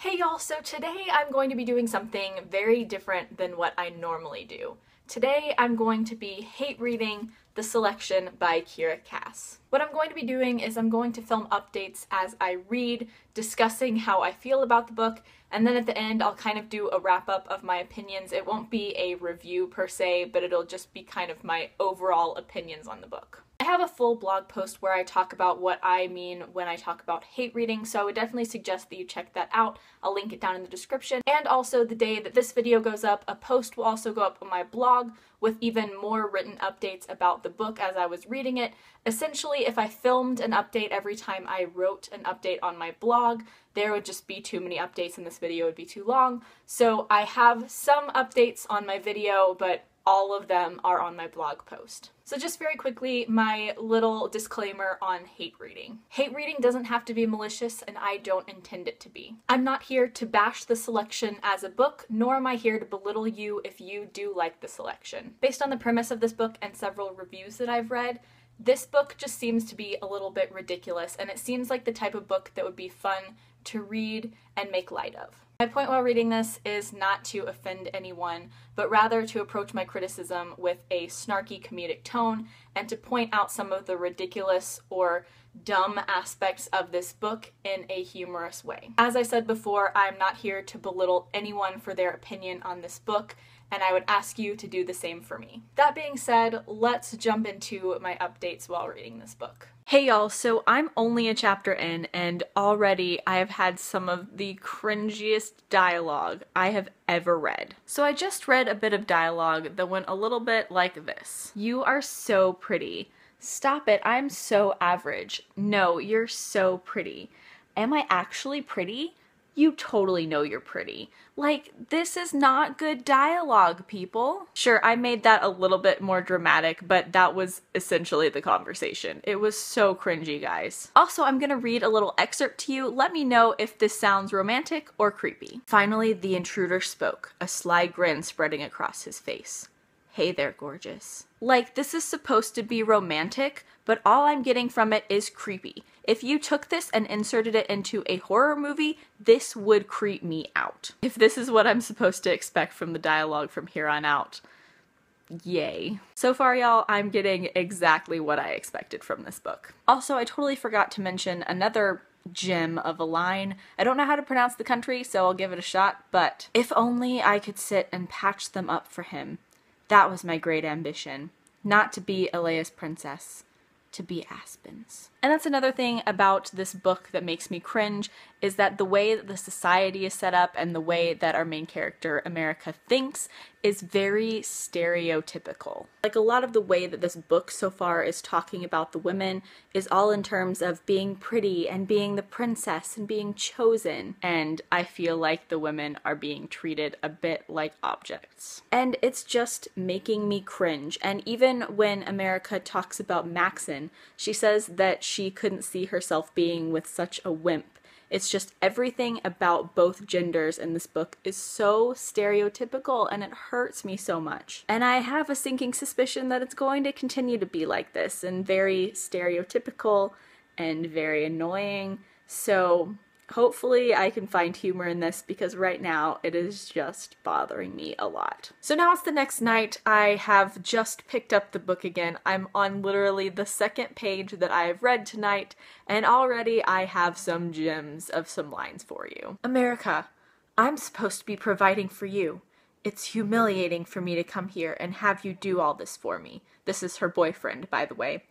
Hey y'all, so today I'm going to be doing something very different than what I normally do. Today I'm going to be hate reading The Selection by Kiera Cass. What I'm going to be doing is I'm going to film updates as I read, discussing how I feel about the book, and then at the end I'll kind of do a wrap up of my opinions. It won't be a review per se, but it'll just be kind of my overall opinions on the book. I have a full blog post where I talk about what I mean when I talk about hate reading, so I would definitely suggest that you check that out. I'll link it down in the description. And also, the day that this video goes up, a post will also go up on my blog with even more written updates about the book as I was reading it. Essentially, if I filmed an update every time I wrote an update on my blog, there would just be too many updates and this video would be too long. So I have some updates on my video, but all of them are on my blog post. So just very quickly, my little disclaimer on hate reading. Hate reading doesn't have to be malicious, and I don't intend it to be. I'm not here to bash The Selection as a book, nor am I here to belittle you if you do like The Selection. Based on the premise of this book and several reviews that I've read, this book just seems to be a little bit ridiculous, and it seems like the type of book that would be fun to read and make light of. My point while reading this is not to offend anyone, but rather to approach my criticism with a snarky comedic tone and to point out some of the ridiculous or dumb aspects of this book in a humorous way. As I said before, I'm not here to belittle anyone for their opinion on this book, and I would ask you to do the same for me. That being said, let's jump into my updates while reading this book. Hey y'all, so I'm only a chapter in, and already I have had some of the cringiest dialogue I have ever read. So I just read a bit of dialogue that went a little bit like this. "You are so pretty. Stop it, I'm so average. No, you're so pretty. Am I actually pretty? You totally know you're pretty." Like, this is not good dialogue, people. Sure, I made that a little bit more dramatic, but that was essentially the conversation. It was so cringy, guys. Also, I'm gonna read a little excerpt to you. Let me know if this sounds romantic or creepy. "Finally, the intruder spoke, a sly grin spreading across his face. Hey there, gorgeous." Like, this is supposed to be romantic, but all I'm getting from it is creepy. If you took this and inserted it into a horror movie, this would creep me out. If this is what I'm supposed to expect from the dialogue from here on out, yay. So far, y'all, I'm getting exactly what I expected from this book. Also, I totally forgot to mention another gem of a line. I don't know how to pronounce the country, so I'll give it a shot, but "If only I could sit and patch them up for him. That was my great ambition. Not to be Elia's princess, to be Aspen's." And that's another thing about this book that makes me cringe, is that the way that the society is set up and the way that our main character, America, thinks is very stereotypical. Like, a lot of the way that this book so far is talking about the women is all in terms of being pretty and being the princess and being chosen. And I feel like the women are being treated a bit like objects. And it's just making me cringe. And even when America talks about Maxon, she says that she couldn't see herself being with such a wimp. It's just everything about both genders in this book is so stereotypical, and it hurts me so much. And I have a sinking suspicion that it's going to continue to be like this, and very stereotypical and very annoying. So hopefully I can find humor in this, because right now it is just bothering me a lot. So now it's the next night. I have just picked up the book again. I'm on literally the second page that I have read tonight, and already I have some gems of some lines for you. "America, I'm supposed to be providing for you. It's humiliating for me to come here and have you do all this for me." This is her boyfriend, by the way.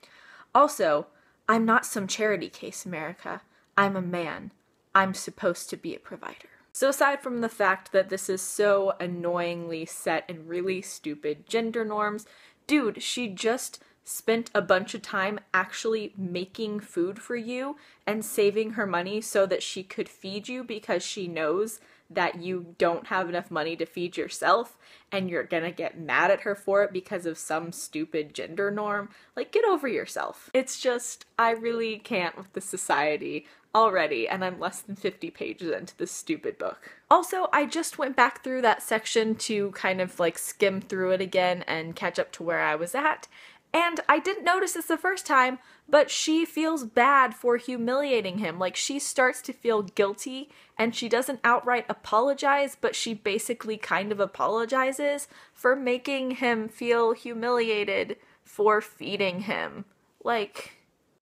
"Also, I'm not some charity case, America. I'm a man. I'm supposed to be a provider." So aside from the fact that this is so annoyingly set in really stupid gender norms, dude, she just spent a bunch of time actually making food for you and saving her money so that she could feed you, because she knows that you don't have enough money to feed yourself, and you're gonna get mad at her for it because of some stupid gender norm. Like, get over yourself. It's just, I really can't with the society already, and I'm less than 50 pages into this stupid book. Also, I just went back through that section to kind of like skim through it again and catch up to where I was at, and I didn't notice this the first time, but she feels bad for humiliating him. Like, she starts to feel guilty, and she doesn't outright apologize, but she basically kind of apologizes for making him feel humiliated for feeding him. Like,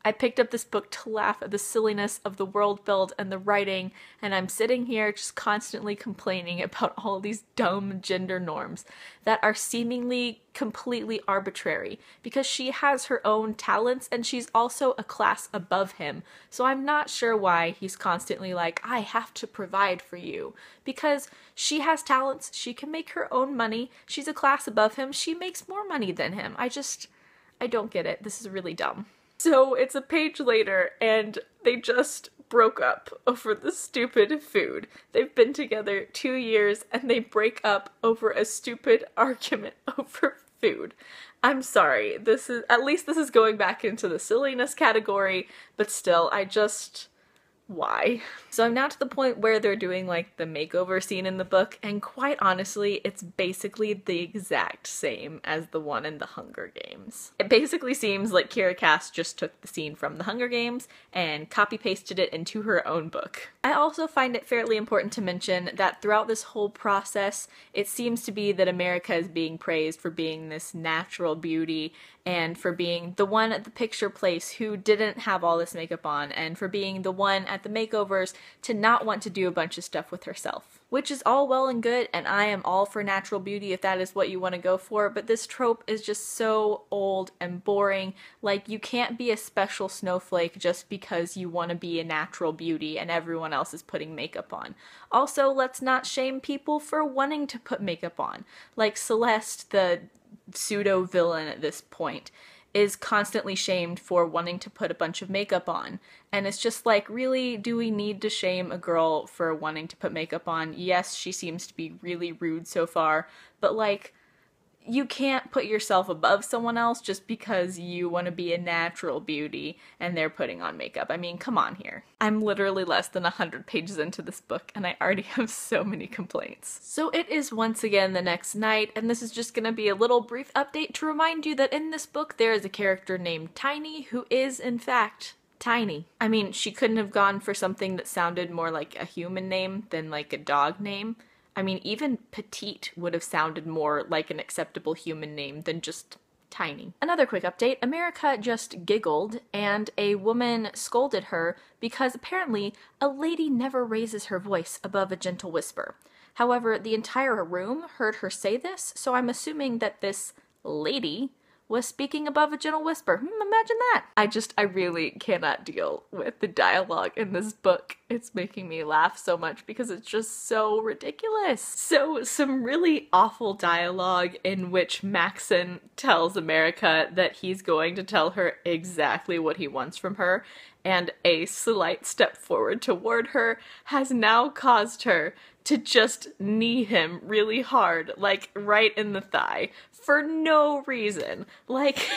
I picked up this book to laugh at the silliness of the world build and the writing, and I'm sitting here just constantly complaining about all these dumb gender norms that are seemingly completely arbitrary, because she has her own talents and she's also a class above him. So I'm not sure why he's constantly like, I have to provide for you, because she has talents, she can make her own money, she's a class above him, she makes more money than him. I don't get it. This is really dumb. So it's a page later, and they just broke up over the stupid food. They've been together 2 years, and they break up over a stupid argument over food. I'm sorry, this is going back into the silliness category, but still, why? So I'm now to the point where they're doing like the makeover scene in the book, and quite honestly, it's basically the exact same as the one in the Hunger Games. It basically seems like Kiera Cass just took the scene from the Hunger Games and copy-pasted it into her own book. I also find it fairly important to mention that throughout this whole process, it seems to be that America is being praised for being this natural beauty and for being the one at the picture place who didn't have all this makeup on, and for being the one at the makeovers to not want to do a bunch of stuff with herself. Which is all well and good, and I am all for natural beauty if that is what you want to go for, but this trope is just so old and boring. Like, you can't be a special snowflake just because you want to be a natural beauty and everyone else is putting makeup on. Also, let's not shame people for wanting to put makeup on. Like Celeste, the pseudo-villain at this point, is constantly shamed for wanting to put a bunch of makeup on. And it's just like, really, do we need to shame a girl for wanting to put makeup on? Yes, she seems to be really rude so far, but like, you can't put yourself above someone else just because you want to be a natural beauty and they're putting on makeup. I mean, come on here. I'm literally less than 100 pages into this book and I already have so many complaints. So it is once again the next night, and this is just gonna be a little brief update to remind you that in this book there is a character named Tiny who is, in fact, tiny. I mean, she couldn't have gone for something that sounded more like a human name than like a dog name. I mean, even Petite would have sounded more like an acceptable human name than just Tiny. Another quick update, America just giggled and a woman scolded her because apparently a lady never raises her voice above a gentle whisper. However, the entire room heard her say this, so I'm assuming that this lady was speaking above a gentle whisper. Imagine that! I really cannot deal with the dialogue in this book. It's making me laugh so much because it's just so ridiculous. So, some really awful dialogue in which Maxon tells America that he's going to tell her exactly what he wants from her, and a slight step forward toward her has now caused her to just knee him really hard, like right in the thigh, for no reason. Like,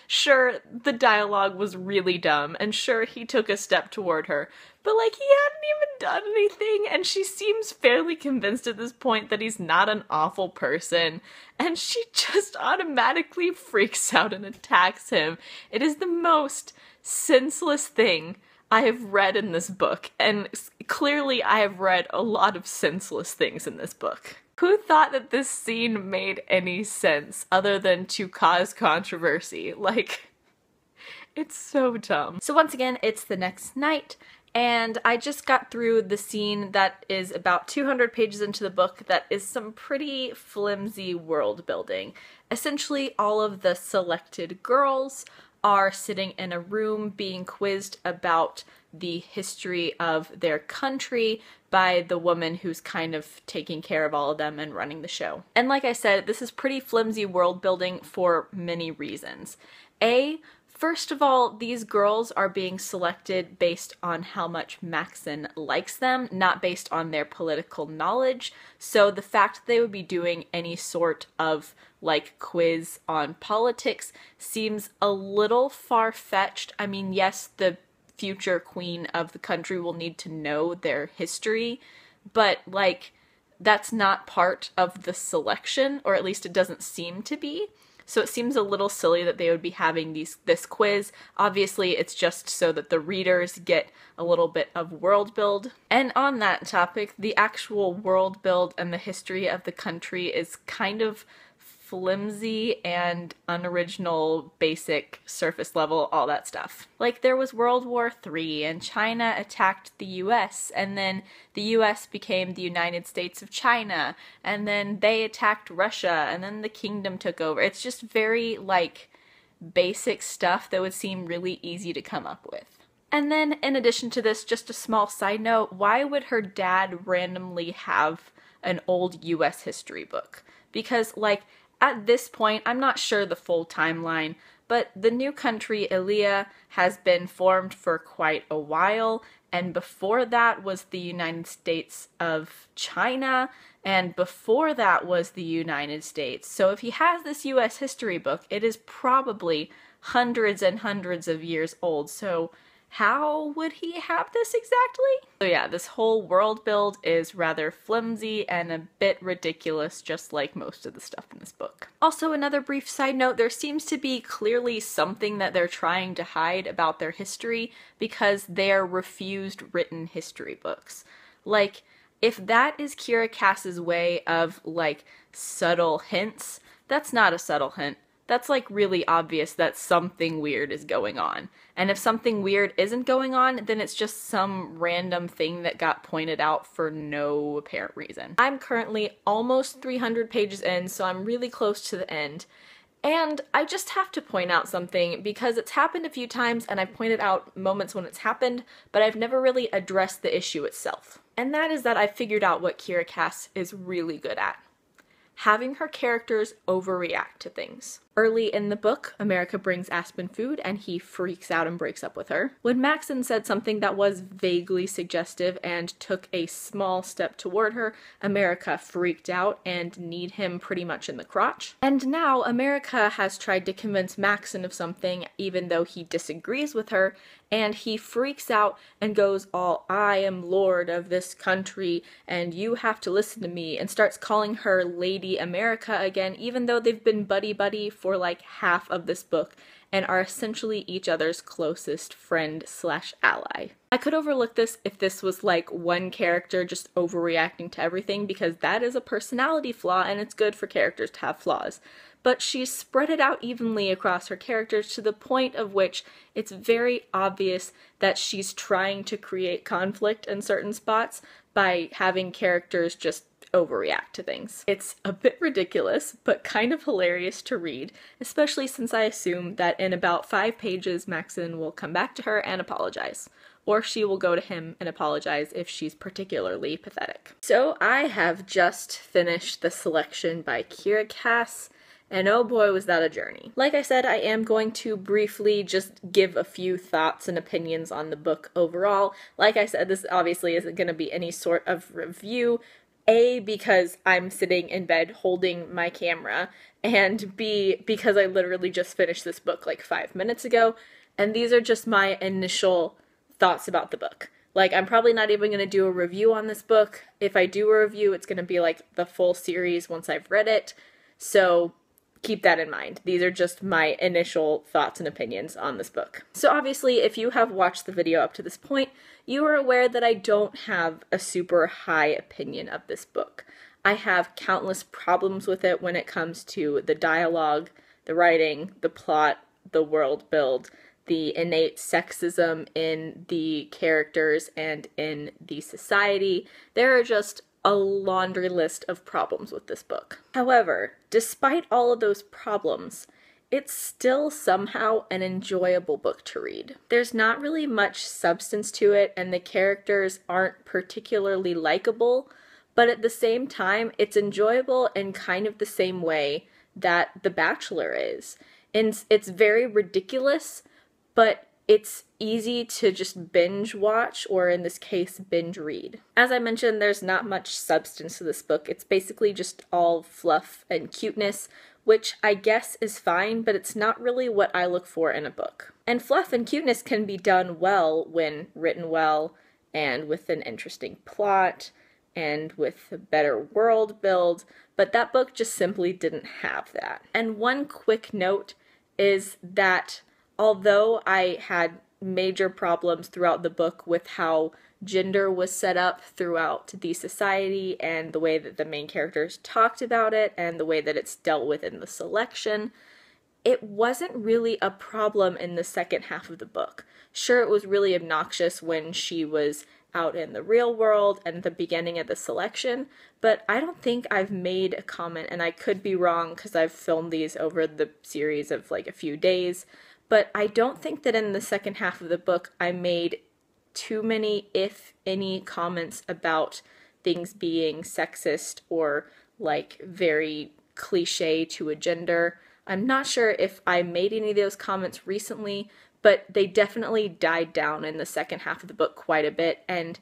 sure, the dialogue was really dumb, and sure, he took a step toward her, but like, he hadn't even done anything, and she seems fairly convinced at this point that he's not an awful person, and she just automatically freaks out and attacks him. It is the most senseless thing I have read in this book, and clearly I have read a lot of senseless things in this book. Who thought that this scene made any sense other than to cause controversy? Like, it's so dumb. So once again, it's the next night, and I just got through the scene that is about 200 pages into the book that is some pretty flimsy world building. Essentially, all of the selected girls are sitting in a room being quizzed about the history of their country by the woman who's kind of taking care of all of them and running the show. And like I said, this is pretty flimsy world building for many reasons. First of all, these girls are being selected based on how much Maxon likes them, not based on their political knowledge. So the fact that they would be doing any sort of like quiz on politics seems a little far-fetched. I mean, yes, the future queen of the country will need to know their history, but like, that's not part of the selection, or at least it doesn't seem to be. So it seems a little silly that they would be having this quiz. Obviously, it's just so that the readers get a little bit of world build. And on that topic, the actual world build and the history of the country is kind of flimsy and unoriginal, basic, surface level, all that stuff. Like, there was World War III, and China attacked the US, and then the US became the United States of China, and then they attacked Russia, and then the kingdom took over. It's just very, like, basic stuff that would seem really easy to come up with. And then, in addition to this, just a small side note, why would her dad randomly have an old US history book? Because, like, at this point, I'm not sure the full timeline, but the new country, Ilia, has been formed for quite a while, and before that was the United States of China, and before that was the United States. So if he has this US history book, it is probably hundreds and hundreds of years old, so how would he have this exactly? So yeah, this whole world build is rather flimsy and a bit ridiculous, just like most of the stuff in this book. Also, another brief side note, there seems to be clearly something that they're trying to hide about their history because they're refused written history books. Like, if that is Kiera Cass's way of, like, subtle hints, that's not a subtle hint. That's, like, really obvious that something weird is going on. And if something weird isn't going on, then it's just some random thing that got pointed out for no apparent reason. I'm currently almost 300 pages in, so I'm really close to the end. And I just have to point out something, because it's happened a few times and I've pointed out moments when it's happened, but I've never really addressed the issue itself. And that is that I've figured out what Kiera Cass is really good at. Having her characters overreact to things. Early in the book, America brings Aspen food and he freaks out and breaks up with her. When Maxon said something that was vaguely suggestive and took a small step toward her, America freaked out and kneed him pretty much in the crotch. And now America has tried to convince Maxon of something even though he disagrees with her, and he freaks out and goes all, "I am lord of this country and you have to listen to me," and starts calling her Lady America again, even though they've been buddy-buddy for like half of this book and are essentially each other's closest friend slash ally. I could overlook this if this was like one character just overreacting to everything, because that is a personality flaw and it's good for characters to have flaws. But she's spread it out evenly across her characters to the point of which it's very obvious that she's trying to create conflict in certain spots by having characters just overreact to things. It's a bit ridiculous, but kind of hilarious to read, especially since I assume that in about 5 pages Maxon will come back to her and apologize. Or she will go to him and apologize if she's particularly pathetic. So I have just finished the selection by Kiera Cass, and oh boy was that a journey. Like I said, I am going to briefly just give a few thoughts and opinions on the book overall. Like I said, this obviously isn't going to be any sort of review. A, because I'm sitting in bed holding my camera, and B, because I literally just finished this book like 5 minutes ago, and these are just my initial thoughts about the book. Like, I'm probably not even going to do a review on this book. If I do a review, it's going to be like the full series once I've read it, so keep that in mind. These are just my initial thoughts and opinions on this book. So obviously, if you have watched the video up to this point, you are aware that I don't have a super high opinion of this book. I have countless problems with it when it comes to the dialogue, the writing, the plot, the world build, the innate sexism in the characters and in the society. There are just a laundry list of problems with this book. However, despite all of those problems, it's still somehow an enjoyable book to read. There's not really much substance to it, and the characters aren't particularly likable, but at the same time, it's enjoyable in kind of the same way that The Bachelor is. And it's very ridiculous, but it's easy to just binge watch, or in this case, binge read. As I mentioned, there's not much substance to this book. It's basically just all fluff and cuteness, which I guess is fine, but it's not really what I look for in a book. And fluff and cuteness can be done well when written well and with an interesting plot, and with a better world build, but that book just simply didn't have that. And one quick note is that although I had major problems throughout the book with how gender was set up throughout the society and the way that the main characters talked about it and the way that it's dealt with in the selection, it wasn't really a problem in the second half of the book. Sure, it was really obnoxious when she was out in the real world and at the beginning of the selection, but I don't think I've made a comment, and I could be wrong because I've filmed these over the series of like a few days, but I don't think that in the second half of the book I made too many, if any, comments about things being sexist or like very cliche to a gender. I'm not sure if I made any of those comments recently, but they definitely died down in the second half of the book quite a bit, and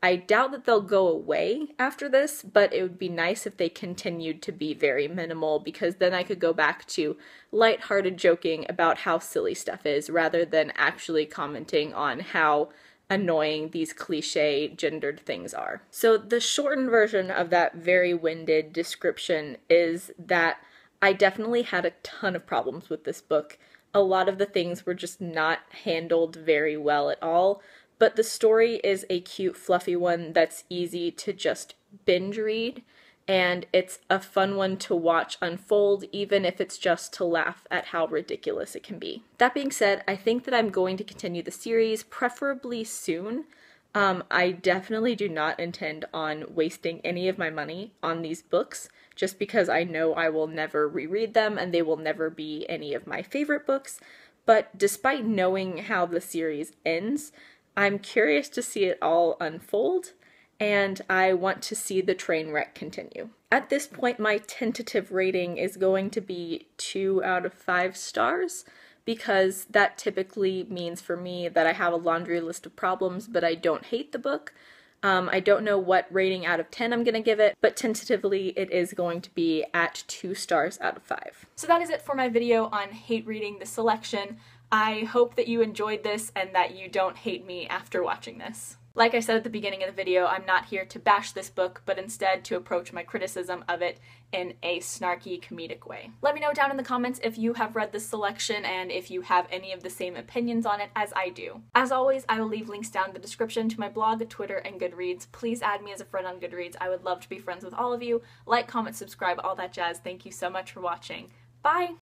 I doubt that they'll go away after this, but it would be nice if they continued to be very minimal, because then I could go back to lighthearted joking about how silly stuff is, rather than actually commenting on how annoying these cliche gendered things are. So the shortened version of that very winded description is that I definitely had a ton of problems with this book. A lot of the things were just not handled very well at all, but the story is a cute, fluffy one that's easy to just binge read, and it's a fun one to watch unfold, even if it's just to laugh at how ridiculous it can be. That being said, I think that I'm going to continue the series, preferably soon. I definitely do not intend on wasting any of my money on these books, just because I know I will never reread them and they will never be any of my favorite books. But despite knowing how the series ends, I'm curious to see it all unfold, and I want to see the train wreck continue. At this point, my tentative rating is going to be 2 out of 5 stars, because that typically means for me that I have a laundry list of problems, but I don't hate the book. I don't know what rating out of 10 I'm going to give it, but tentatively it is going to be at 2 stars out of 5. So that is it for my video on hate reading the selection. I hope that you enjoyed this and that you don't hate me after watching this. Like I said at the beginning of the video, I'm not here to bash this book, but instead to approach my criticism of it in a snarky, comedic way. Let me know down in the comments if you have read this selection and if you have any of the same opinions on it as I do. As always, I will leave links down in the description to my blog, Twitter, and Goodreads. Please add me as a friend on Goodreads. I would love to be friends with all of you. Like, comment, subscribe, all that jazz. Thank you so much for watching. Bye!